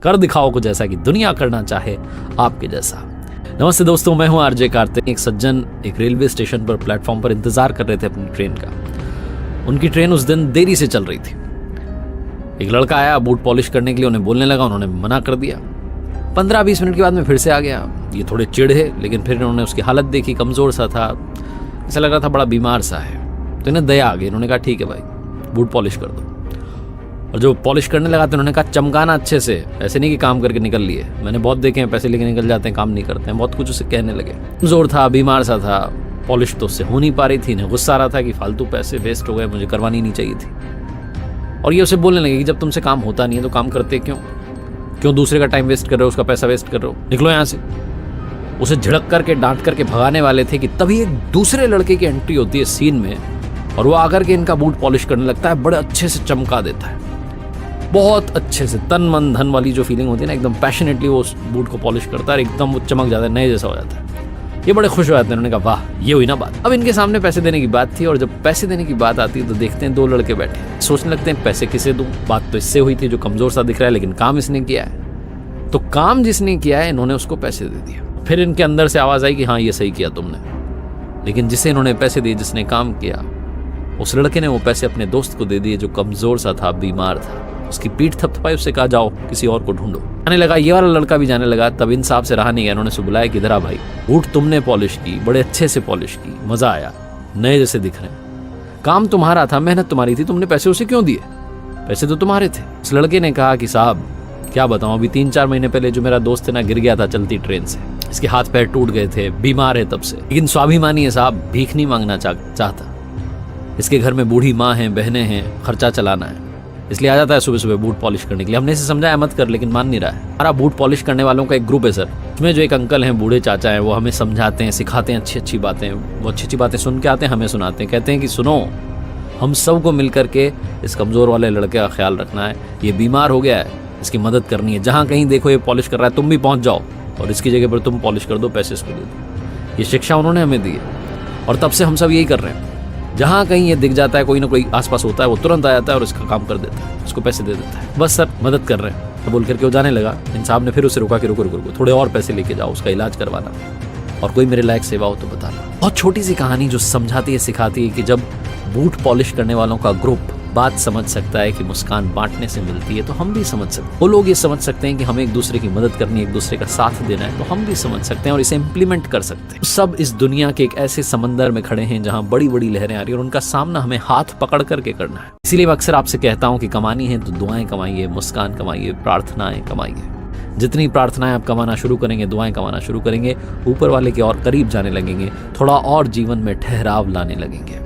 कर दिखाओ कुछ ऐसा कि दुनिया करना चाहे आपके जैसा। नमस्ते दोस्तों, मैं हूं आरजे कार्तिक। एक सज्जन एक रेलवे स्टेशन पर प्लेटफॉर्म पर इंतजार कर रहे थे अपनी ट्रेन का। उनकी ट्रेन उस दिन देरी से चल रही थी। एक लड़का आया बूट पॉलिश करने के लिए, उन्हें बोलने लगा, उन्होंने मना कर दिया। 15-20 मिनट के बाद में फिर से आ गया। ये थोड़े चिढ़े, लेकिन फिर इन्होंने उसकी हालत देखी, कमज़ोर सा था, ऐसा लग रहा था बड़ा बीमार सा है। तो इन्हें दया आ गई। इन्होंने कहा ठीक है भाई, बूट पॉलिश कर दो। और जो पॉलिश करने लगा तो उन्होंने कहा चमकाना अच्छे से, ऐसे नहीं कि काम करके निकल लिए। मैंने बहुत देखे हैं, पैसे लेके निकल जाते हैं, काम नहीं करते हैं। बहुत कुछ उसे कहने लगे। कमज़ोर था, बीमार सा था, पॉलिश तो उससे हो नहीं पा रही थी। इन्हें गुस्सा आ रहा था कि फालतू पैसे वेस्ट हो गए, मुझे करवानी नहीं चाहिए थी। और ये उसे बोलने लगे कि जब तुमसे काम होता नहीं है तो काम करते क्यों दूसरे का टाइम वेस्ट कर रहे हो, उसका पैसा वेस्ट कर रहे हो, निकलो यहाँ से। उसे झिड़क करके डांट करके भगाने वाले थे कि तभी एक दूसरे लड़के की एंट्री होती है सीन में, और वो आकर के इनका बूट पॉलिश करने लगता है। बड़े अच्छे से चमका देता है, बहुत अच्छे से, तन मन धन वाली जो फीलिंग होती है ना, एकदम पैशनेटली वो उस बूट को पॉलिश करता है और एकदम वो चमक जाता है, नए जैसा हो जाता है। ये बड़े खुश हो जाते हैं। उन्होंने कहा वाह, ये हुई ना बात। अब इनके सामने पैसे देने की बात थी, और जब पैसे देने की बात आती है तो देखते हैं दो लड़के बैठे, सोचने लगते हैं पैसे किसे दूं। बात तो इससे हुई थी जो कमजोर सा दिख रहा है, लेकिन काम इसने किया है। तो काम जिसने किया है, इन्होंने उसको पैसे दे दिया। फिर इनके अंदर से आवाज आई कि हाँ, ये सही किया तुमने। लेकिन जिसे इन्होंने पैसे दिए, जिसने काम किया, उस लड़के ने वो पैसे अपने दोस्त को दे दिए जो कमजोर सा था, बीमार था। उसकी पीठ थपथपाई, उससे कहा जाओ किसी और को ढूंढो। आने लगा, ये वाला लड़का भी जाने लगा। तब इंसाफ से रहा नहीं गया, इन्होंने उसे बुलाया कि इधर आ भाई, बूट तुमने पॉलिश की, बड़े अच्छे से पॉलिश की, मजा आया, नए जैसे दिख रहे हैं। काम तुम्हारा था, मेहनत तुम्हारी थी, तुमने पैसे उसे क्यों दिए? पैसे तो तुम्हारे थे। उस लड़के ने कहा कि साहब क्या बताऊं, अभी 3-4 महीने पहले जो मेरा दोस्त है ना, गिर गया था चलती ट्रेन से। इसके हाथ पैर टूट गए थे, बीमार है तब से, लेकिन स्वाभिमानी है साहब, भीख नहीं मांगना चाहता। इसके घर में बूढ़ी माँ है, बहनें हैं, खर्चा चलाना है, इसलिए आ जाता है सुबह सुबह बूट पॉलिश करने के लिए। हमने इसे समझाया मत कर, लेकिन मान नहीं रहा है। हमारा बूट पॉलिश करने वालों का एक ग्रुप है सर, उसमें जो एक अंकल हैं, बूढ़े चाचा हैं, वो हमें समझाते हैं, सिखाते हैं अच्छी बातें। वो अच्छी बातें सुन के आते हैं, हमें सुनाते हैं, कहते हैं कि सुनो, हम सबको मिल करके इस कमज़ोर वाले लड़के का ख्याल रखना है। ये बीमार हो गया है, इसकी मदद करनी है। जहाँ कहीं देखो ये पॉलिश कर रहा है, तुम भी पहुँच जाओ और इसकी जगह पर तुम पॉलिश कर दो, पैसे इसको दे दो। ये शिक्षा उन्होंने हमें दी है, और तब से हम सब यही कर रहे हैं। जहाँ कहीं ये दिख जाता है, कोई ना कोई आसपास होता है, वो तुरंत आ जाता है और इसका काम कर देता है, उसको पैसे दे देता है। बस सर, मदद कर रहे हैं। तो बोल करके वो जाने लगा। इन साहब ने फिर उसे रोका कि रुको, थोड़े और पैसे लेके जाओ, उसका इलाज करवाना, और कोई मेरे लायक सेवा हो तो बताना। बहुत छोटी सी कहानी जो समझाती है, सिखाती है कि जब बूट पॉलिश करने वालों का ग्रुप बात समझ सकता है कि मुस्कान बांटने से मिलती है, तो हम भी समझ सकते हैं। वो लोग ये समझ सकते हैं कि हमें एक दूसरे की मदद करनी है, एक दूसरे का साथ देना है, तो हम भी समझ सकते हैं और इसे इम्प्लीमेंट कर सकते हैं। सब इस दुनिया के एक ऐसे समंदर में खड़े हैं जहां बड़ी बड़ी लहरें आ रही हैं, और उनका सामना हमें हाथ पकड़ करके करना है। इसीलिए मैं अक्सर आपसे कहता हूं कि कमानी है तो दुआएं कमाइए, मुस्कान कमाइए, प्रार्थनाएं कमाइए। जितनी प्रार्थनाएं आप कमाना शुरू करेंगे, दुआएं कमाना शुरू करेंगे, ऊपर वाले के और करीब जाने लगेंगे, थोड़ा और जीवन में ठहराव लाने लगेंगे।